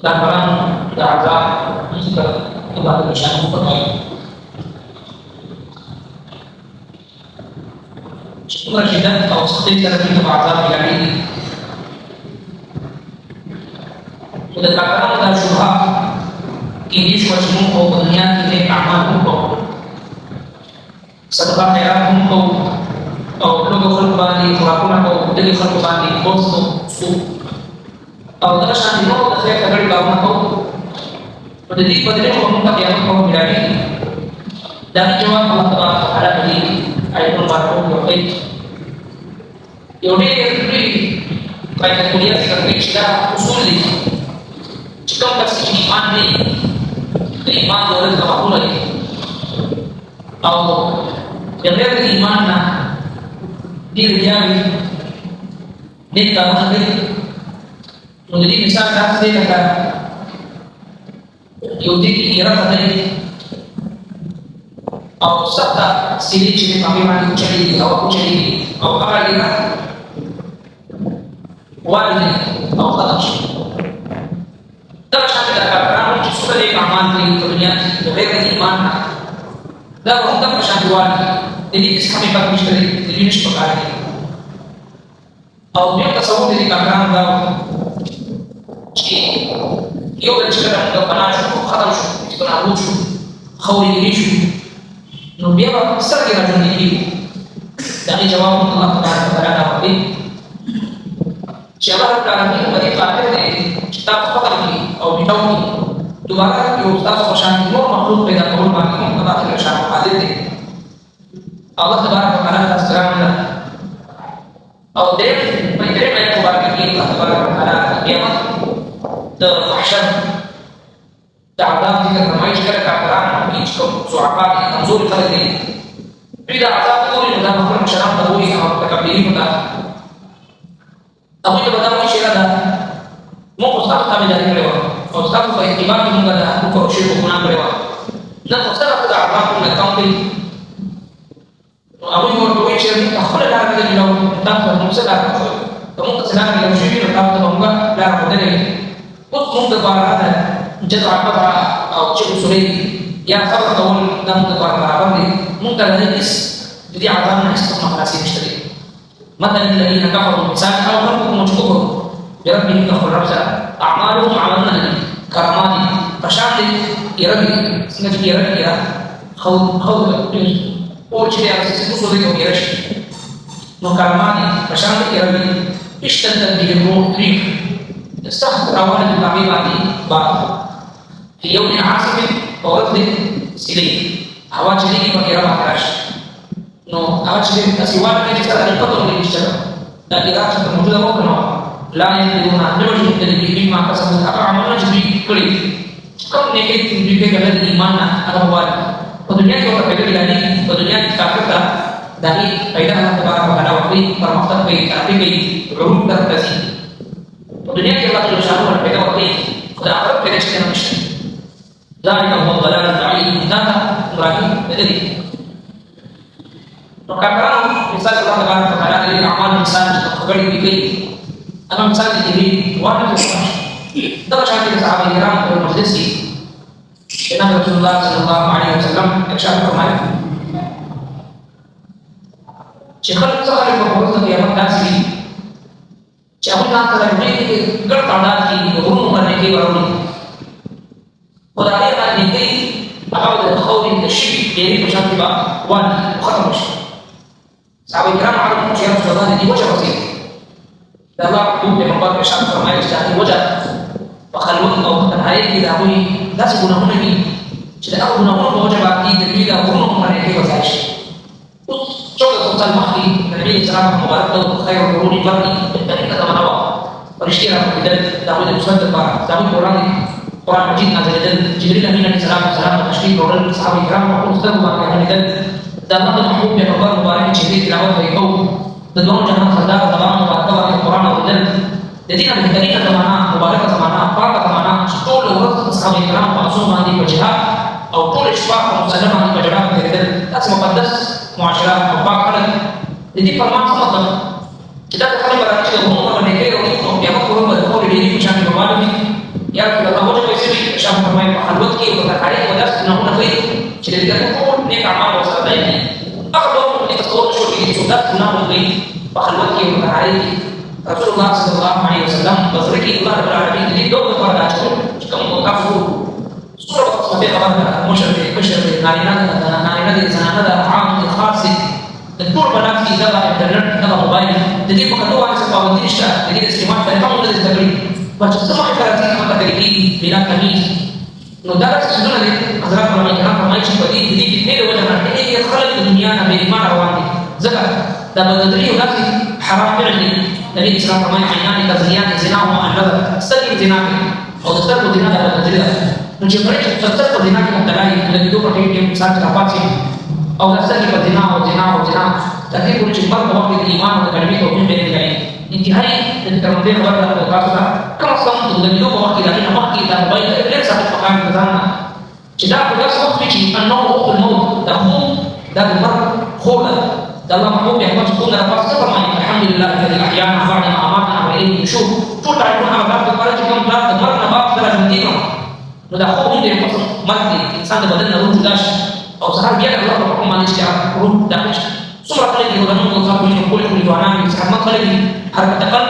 lantaran tidak ada juga kembali ke sana berbaik. Syukur kita kalau seperti kita berada di ini. Sudah katakan dalam surah ini semua hukumnya ini amal hukum. Setelah merah hukum atau logo kembali melakukan atau dari kembali posto atau terus nanti mau saya dari bawah atau jadi mau membuat yang mau menjadi dan jawab Allah Taala di ayat nomor 28. Yaudah ini baik kuliah seperti kita usuli jika kasih iman ni iman boleh sama pula ni atau yang dari iman na diri ni tahu ni menjadi misal kasih kata Yudi kira tadi atau sabda sini ciri kami mandi cari atau cari atau apa lagi wajib atau kata terus ada kata sudah diaman di dunia mereka iman dan untuk persatuan ini kami bagi dari jenis perkara ini atau dia tersebut dari kata يوم الجبل لو كان عاشق خرج يكون عروج خوري يعيش انه بيبقى مسترجع من الدين يعني جواب الله تبارك وتعالى وقال شباب العالمين الذي قاتل كتاب خطره او بدونه دوباره يوصف عشان نور مخلوق بين قول باقي مداخل عشان حادث الله تبارك وتعالى تسلم او دير ما يدري ما يكبر الله تبارك وتعالى قيامه المحشر تعذاب ذكر رمائش كرك عبران ويجكم سعقات منظور خلقين إذا عذاب تقول إنه لا مخرج شرام تقولي أو تكبرين مدى أقول إذا بدأوا إيش هذا مو مستقط من ذلك الرواء مستقط فإتباع من مدى أكبر شيء هناك الرواء نحن مستقط إذا عذاب من التنقل أقول إذا إيش هذا تخل العرب الذي لو تنقل مستقط فممكن سلام إلى مشيبين وتعرف تبقى لا رب ذلك ممكن هذا جزء عبارة أو شيء سوري yang sama tahun dalam keluarga ini mungkin ada jadi agamanya istiqomah masih misteri. Mata ini lagi nakal misalnya kalau kan mau cukup biar ini nakal rasa amalu amalna karmani pasang irabi sengaja irabi ya kau ini oh jadi harus itu sudah kau irabi no karmani pasang irabi istiqomah di rumah trik استخدم أولا الطبيعة بعض في يوم عاصف ووفد سليم أوان شديد وكرام أكراش نو أوان شديد أسيوان من يجب أن يقضوا من يجب لكن إذا كنت موجودة موقنا لا يمكنون أن نوجد الذي مما كسبوا أعمالنا جميع كله كم نكيد نبيك الذي إيماننا أغوال ودنيا كورا بيدر إلاني ودنيا كافرة dari kaidah Allah Taala pada waktu permaktan baik tapi baik urut terkasih dunia kita perlu syarul beda waktu sudah akrab beda sekian macam dari kaum balal dari kita lagi jadi perkara misal kita dengan perkara dari amal misal kembali dikit atau misal diri warna itu terus ada sahabat kiram bermajlis dengan Rasulullah Sallallahu Alaihi Wasallam irsyad firman Syekhul Islam berkata kiamat nasi Jangan kata ini kerana di rumah mereka baru ولا أيضا لكي أعود الخوض الشيء يريد بشان تبقى وان وخطر مش صعب الكلام عرض مشيرة في الله دي وجه بسيط لا الله عدود لمقال بشان فرما يستعدي وجه وخلوه أو تنهاية إذا أقولي لا سيكون هنا مين جدا أقول هنا بوجه باقي تبيد أقولنا هم مريكي وزايش شوكة تبطل مخي النبي السلام المبارك له خير القرون البري بالتنين كتمنوا ورشتيرا من ذلك داود المسلم داود قرآن Quran Majid Nazar dan Jibril Amin Salam Tashkil Quran Sahabat Kiram maupun Ustaz Mubarak dan dalam mahbub yang Allah Mubarak Jibril tilawat dari kaum dan doa jangan sadar dalam membaca Quran dan jadi nabi kita kata mana Mubarak kata mana apa kata mana seluruh orang Sahabat Kiram langsung mandi berjihad atau tulis pak saja mandi berjihad dan tak semua pantas muasyarah apa kalian jadi permata sama kita kali berarti kalau mau mereka orang yang kurang berkau di diri macam mana ya kita pun ni kamar dosa tadi. Apa dong kita tahu syukur sudah guna memberi pahala yang berharga. Rasulullah sallallahu alaihi wasallam berfirman Allah berarti jadi dong kepada aku jika mau kafir. Surah seperti apa musyrik narina di sana ada am khas dan tur pada kita internet atau mobile. Jadi pengetahuan sebuah Indonesia jadi semua dari kamu sudah diberi. Baca semua ibarat kata dari bila kami ندرس سنن حضرات علماء کرام فرمایي چې په دې کې د وجه نه کې خلک د دنیا نه بې ایمان روان دي ځکه دا بدري او داسې حرام فعل دي نبی اسلام فرمایي عینان تزنیان زنا او النظر سترګې زنا او د سترګو زنا د بدري ده نو چې پرې چې سترګو زنا کې مبتلا دي د دوه پټې کې مثال راپاتې او د سترګې په زنا او تدې ورته چې په وخت کې ایمان او کلمې توپیر دی کوي انتهایی د کرامت خبره ده تاسو ته کوم څه د دې په وخت کې دا مخکې دا باید ډېر څه په کار کې ځان چې دا په داسې وخت کې چې انه وقت الموت دا هم دا د مرګ خوله دا الله محبوب یې هغه څه نه راځي فرمایي الحمدلله الذي احيانا بعد ما اماتنا واليه النشور ټول راځي هغه د لپاره چې کوم دا د مرګ نه بعد سره ژوندي نو دا خو دې په مرګ کې انسان د بدن نه روح جدا شي او سهار بیا الله په حکم باندې چې روح داخل شي څومره خلک دي ودانو کو صاحب یې کولې ځوانان چې څنګه خلک دي حرکت قلب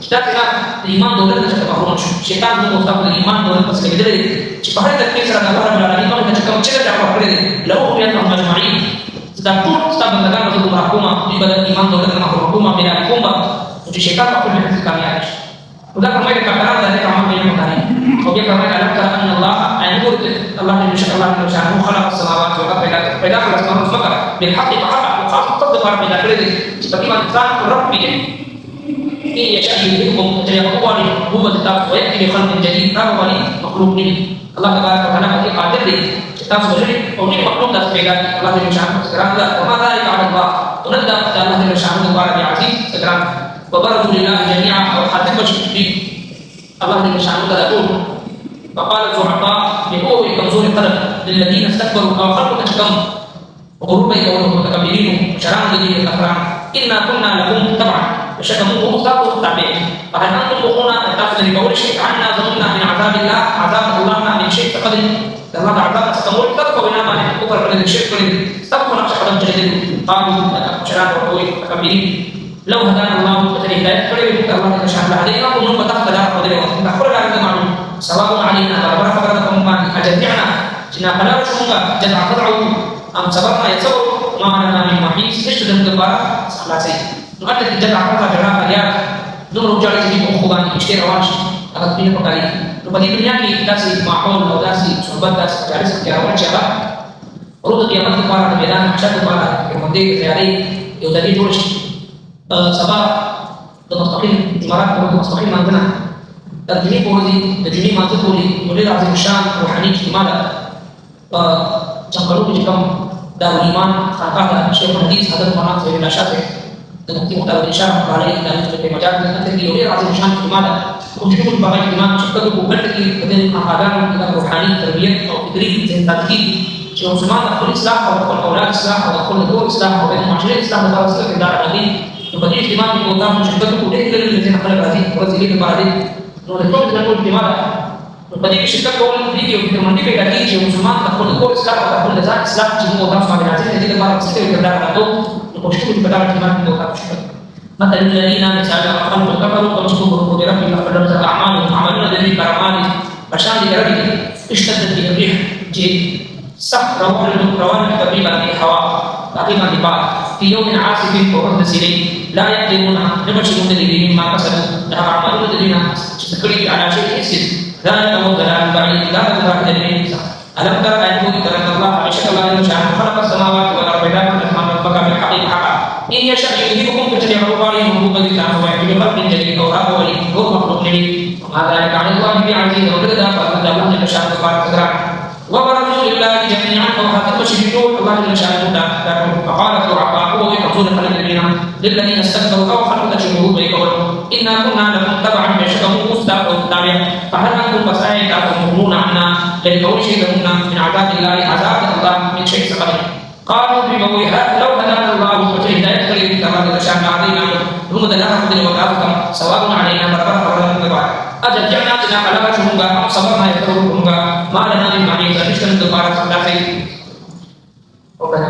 kita kira iman dole kita cakap bahawa syaitan itu mustahil iman dole pas lagi dari cepat tapi serang Allah berada iman kita cakap cerita apa boleh lalu dia akan majmui sedang pun kita mendengar betul mahkumah di badan iman dole dengan mahkumah bila kumba untuk syaitan apa boleh kami ada sudah kami dikatakan dari kami punya mengari oke kami alam karena Allah ayat Allah yang insyaallah insyaallah khalaq as-samawati wal ardi pada kelas maka bil haqqi faqat khas tadbar bila boleh seperti mana Rabbi إن يشاء يذهبكم فيقول هو كتاب ويأتي بخلق جديد كتاب ولي مخلوق منه الله تبارك وتعالى في قادر لي كتاب وجري أو ني مخلوق ذات بيجان الله جل شانه سكران لا وما ذلك على الله ونبدأ الله جل شانه مبارك عزيز سكران وبرزوا لله جميعا أو حاتم وشكري الله جل شانه يقول فقال الزعفاء بقوة كمزور القلب للذين استكبروا أو خلقوا كشكم وغروب يكونوا متكبرين وشران الذين الأكرام إنا كنا لكم تبعا وشكموه مختار التابعين فهل انتم مخونا ان تاخذ لقول شيء عنا ظننا من عذاب الله عذاب الله من شيء فقد لما عذاب تستمر تبقى بنا ما نكفر من الشرك تبقى نفس قدم جديد قالوا شران وقوي متكبرين لو هدانا الله فتريد فليكن الله تشاء علينا ونوم تحت دار قدره نقول لك معلوم سواء علينا بارك فرضكم ما اجتمعنا جنا فلا شوكا جزع قطعوا ام سبقنا يتصور ما لنا من محيص ايش تدم دبار خلاصي ada tidak apa adalah kalian dulu jadi jadi penghukuman istri rawan akan pindah kembali. Lepas itu kita si mahal audasi sobat das dari sekian orang siapa? Urut kiamat kepala kebenaran masyarakat kepala kemudian dari yang tadi terus sabab mustaqim imarat mustaqim mana? Terjadi polisi, terjadi masuk polisi, mulai dari Syam, rohani, gimana? Jangan lupa jika dari iman, kata Syekh Hadis ada mana saya nasihat. تنقي مختلف الإنشاء عليه كان في مجال من التنقي يريد عزيز الشام في ماذا؟ وجود بقايا الإيمان شكله وبلغي بدل الحقائق إلى روحاني تربية أو فكري زي التدقيق شيء مسلمان دخل الإسلام أو دخل أولاد الإسلام أو دخل دول الإسلام أو بين معاشرة الإسلام ودار الإسلام في دار العظيم وبدأ اجتماع في موضوع شكله وليه كل الذين خلق هذه ورزقين بعدين ونقول نقول لماذا؟ وبدأ شكله كل فيديو في المنطقة كذي شيء مسلمان دخل دول الإسلام أو دخل الإسلام شيء موضوع في هذه الذين بعد الإسلام في دار العظيم وشكوا بكتاب الإيمان من دوكا الشكر مثل الذين مثال أخوان كفروا ومشكوا بربهم فقدرت أعمالهم عملون ذلك كرمان بشان لربهم اشتدت به الريح جيد سح روان تقريبا في الهواء تقريبا لبعض في يوم عاصف وعند سنين لا يقدرون يبشرون الذين ما كسبوا لهم أعمالون الذين تقريب على شيء يسير ذلك هو الضلال البعيد لا تضاع الذين ألم تر أنه ترك الله عشق الله المشاعر خلق السماوات والأرض لا تسمع ربك بالحق حقا إن يشاء يذهبكم فتجعلوا عليهم ربوبا لله ويحيي بخلق جديد أو راب ولي هو مخلوق جديد وما ذلك على الله بعزيز وبلغ فقد الله جل شانه تبارك وتعالى وبرزوا لله جميعا وحسب شهدوا الله جل شانه فقال الضعفاء هو يقصون خلق الذين للذين استكبروا أو خلوا تشبهوا بيقول إنا كنا لكم تبعا يشكموا مستقبل التابع فهل أنتم بسائل تأخذون عنا لقول شيء لهن من عذاب الله عذاب الله من شيء سبب قالوا بمويها لو هدانا الله فهداية خير كما تشاء علينا ثم دلاها من وقافكم سواء علينا بربر ولا أجل جعلنا على شموغا أم صبرنا يفرقهم ما لنا من معيز نشتم دبارة الله خير ربنا